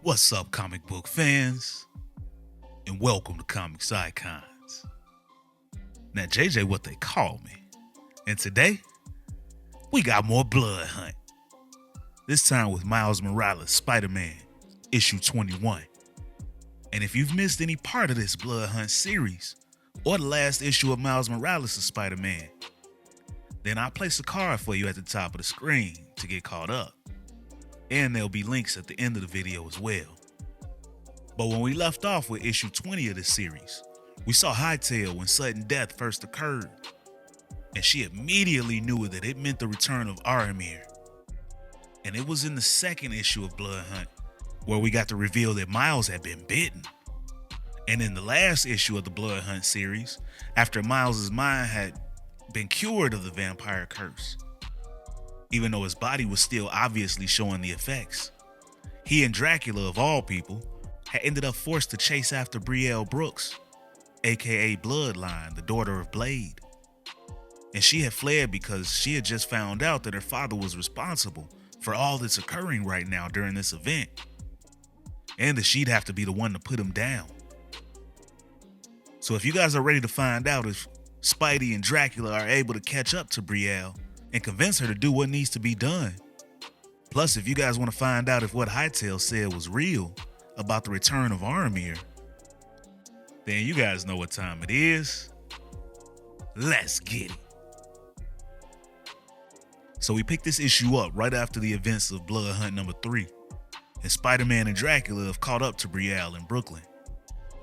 What's up, comic book fans? And welcome to Comics Icons. Now, JJ, what they call me. And today, we got more Blood Hunt. This time with Miles Morales' Spider-Man, issue 21. And if you've missed any part of this Blood Hunt series, or the last issue of Miles Morales' Spider-Man, then I'll place a card for you at the top of the screen to get caught up. And there'll be links at the end of the video as well. But when we left off with issue 20 of this series, we saw Hightail when sudden death first occurred, and she immediately knew that it meant the return of Aramir. And it was in the second issue of Blood Hunt where we got to reveal that Miles had been bitten. And in the last issue of the Blood Hunt series, after Miles' mind had been cured of the vampire curse, even though his body was still obviously showing the effects, he and Dracula, of all people, had ended up forced to chase after Brielle Brooks, aka Bloodline, the daughter of Blade. And she had fled because she had just found out that her father was responsible for all that's occurring right now during this event, and that she'd have to be the one to put him down. So if you guys are ready to find out if Spidey and Dracula are able to catch up to Brielle and convince her to do what needs to be done, plus if you guys want to find out if what Hightail said was real about the return of Aramir, then you guys know what time it is. Let's get it. So we picked this issue up right after the events of Blood Hunt number 3, and Spider-Man and Dracula have caught up to Brielle in Brooklyn.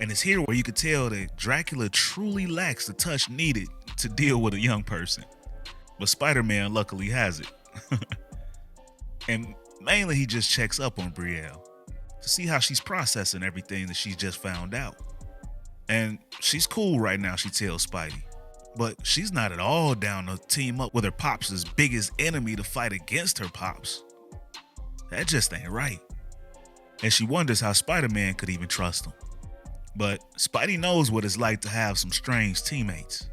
And it's here where you could tell that Dracula truly lacks the touch needed to deal with a young person, but Spider-Man luckily has it. And mainly he just checks up on Brielle to see how she's processing everything that she's just found out. And she's cool right now, she tells Spidey, but she's not at all down to team up with her pops' biggest enemy to fight against her pops. That just ain't right. And she wonders how Spider-Man could even trust him. But Spidey knows what it's like to have some strange teammates.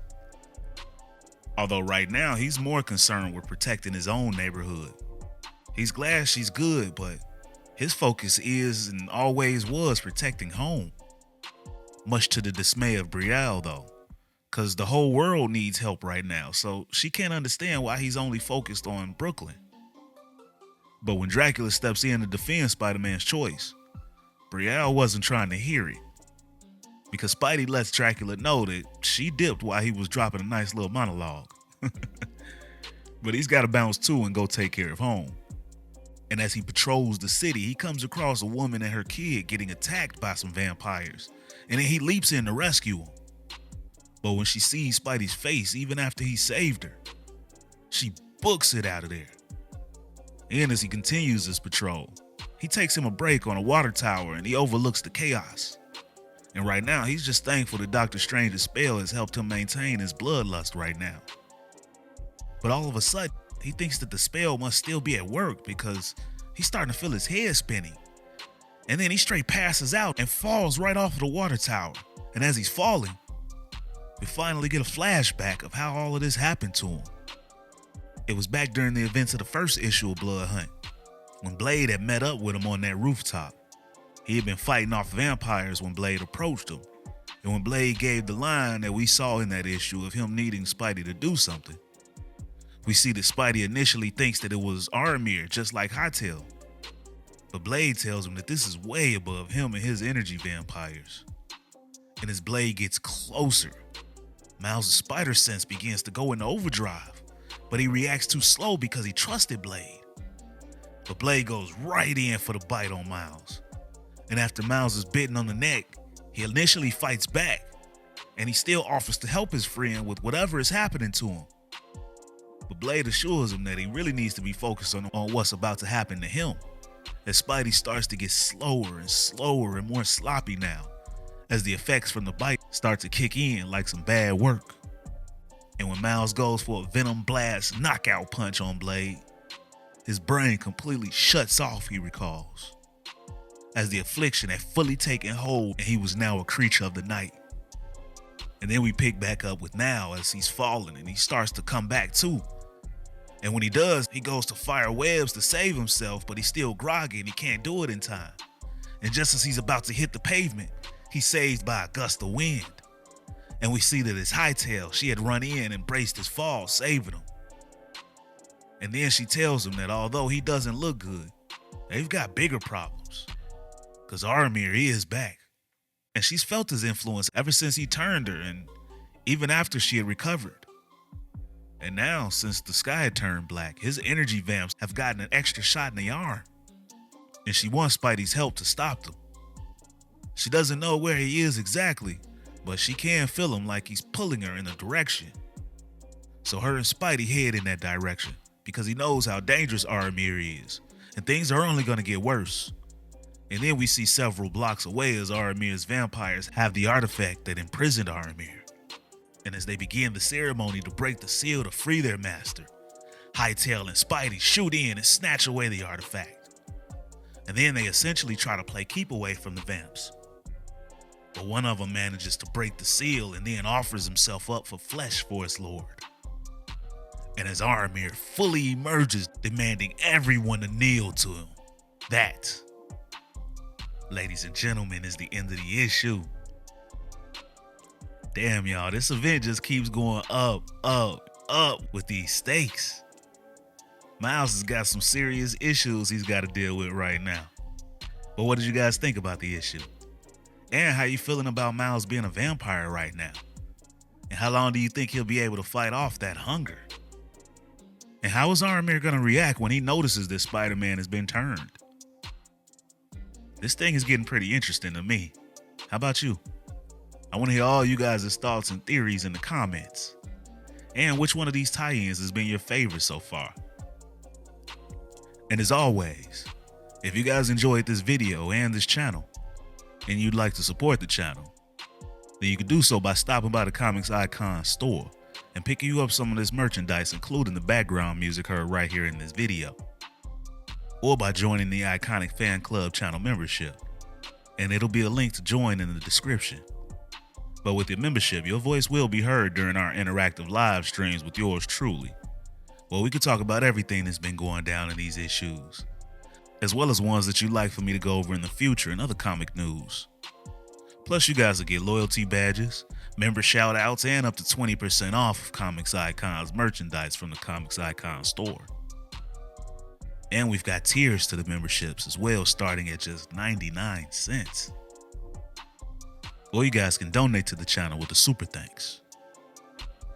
Although right now he's more concerned with protecting his own neighborhood. He's glad she's good, but his focus is and always was protecting home. Much to the dismay of Brielle though, cause the whole world needs help right now, so she can't understand why he's only focused on Brooklyn. But when Dracula steps in to defend Spider-Man's choice, Brielle wasn't trying to hear it, because Spidey lets Dracula know that she dipped while he was dropping a nice little monologue. But he's got to bounce too and go take care of home. And as he patrols the city, he comes across a woman and her kid getting attacked by some vampires, and then he leaps in to rescue them. But when she sees Spidey's face, even after he saved her, she books it out of there. And as he continues his patrol, he takes him a break on a water tower and he overlooks the chaos. And right now, he's just thankful that Doctor Strange's spell has helped him maintain his bloodlust right now. But all of a sudden, he thinks that the spell must still be at work because he's starting to feel his head spinning. And then he straight passes out and falls right off of the water tower. And as he's falling, we finally get a flashback of how all of this happened to him. It was back during the events of the first issue of Blood Hunt, when Blade had met up with him on that rooftop. He had been fighting off vampires when Blade approached him. And when Blade gave the line that we saw in that issue of him needing Spidey to do something, we see that Spidey initially thinks that it was Aramir, just like Hightail. But Blade tells him that this is way above him and his energy vampires. And as Blade gets closer, Miles' spider sense begins to go into overdrive, but he reacts too slow because he trusted Blade. But Blade goes right in for the bite on Miles. And after Miles is bitten on the neck, he initially fights back, and he still offers to help his friend with whatever is happening to him. But Blade assures him that he really needs to be focused on what's about to happen to him, as Spidey starts to get slower and slower and more sloppy now, as the effects from the bite start to kick in like some bad work. And when Miles goes for a Venom Blast knockout punch on Blade, his brain completely shuts off, he recalls, as the affliction had fully taken hold and he was now a creature of the night. And then we pick back up with now as he's falling and he starts to come back too. And when he does, he goes to fire webs to save himself, but he's still groggy and he can't do it in time. And just as he's about to hit the pavement, he's saved by a gust of wind. And we see that his hightail, she had run in and braced his fall, saving him. And then she tells him that although he doesn't look good, they've got bigger problems. Because Aramir is back. And she's felt his influence ever since he turned her and even after she had recovered. And now, since the sky had turned black, his energy vamps have gotten an extra shot in the arm. And she wants Spidey's help to stop them. She doesn't know where he is exactly, but she can feel him like he's pulling her in a direction. So her and Spidey head in that direction because he knows how dangerous Aramir is, and things are only going to get worse. And then we see several blocks away as Aramir's vampires have the artifact that imprisoned Aramir. And as they begin the ceremony to break the seal to free their master, Hightail and Spidey shoot in and snatch away the artifact. And then they essentially try to play keep away from the vamps. But one of them manages to break the seal and then offers himself up for flesh for his lord. And as Aramir fully emerges, demanding everyone to kneel to him. That, ladies and gentlemen, is the end of the issue. Damn, y'all, this event just keeps going up with these stakes. Miles has got some serious issues he's got to deal with right now. But what did you guys think about the issue? And how you feeling about Miles being a vampire right now? And how long do you think he'll be able to fight off that hunger? And how is Aramir going to react when he notices that Spider-Man has been turned? This thing is getting pretty interesting to me. How about you? I want to hear all you guys' thoughts and theories in the comments. And which one of these tie-ins has been your favorite so far? And as always, if you guys enjoyed this video and this channel, and you'd like to support the channel, then you can do so by stopping by the Comics Icon store and picking you up some of this merchandise, including the background music heard right here in this video. Or by joining the Iconic Fan Club channel membership, and it'll be a link to join in the description. But with your membership, your voice will be heard during our interactive live streams with yours truly, where we can talk about everything that's been going down in these issues, as well as ones that you'd like for me to go over in the future and other comic news. Plus, you guys will get loyalty badges, member shout-outs, and up to 20% off of Comics Icon's merchandise from the Comics Icon store. And we've got tiers to the memberships as well, starting at just 99 cents. Or you guys can donate to the channel with a super thanks.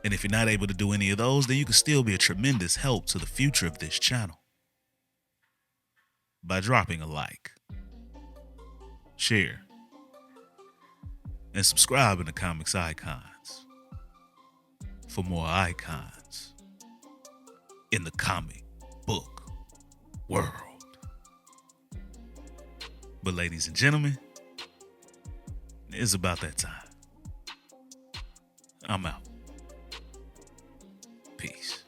And if you're not able to do any of those, then you can still be a tremendous help to the future of this channel by dropping a like, share, and subscribe in the Comics Icons for more icons in the comic book world. But ladies and gentlemen, it's about that time. I'm out. Peace.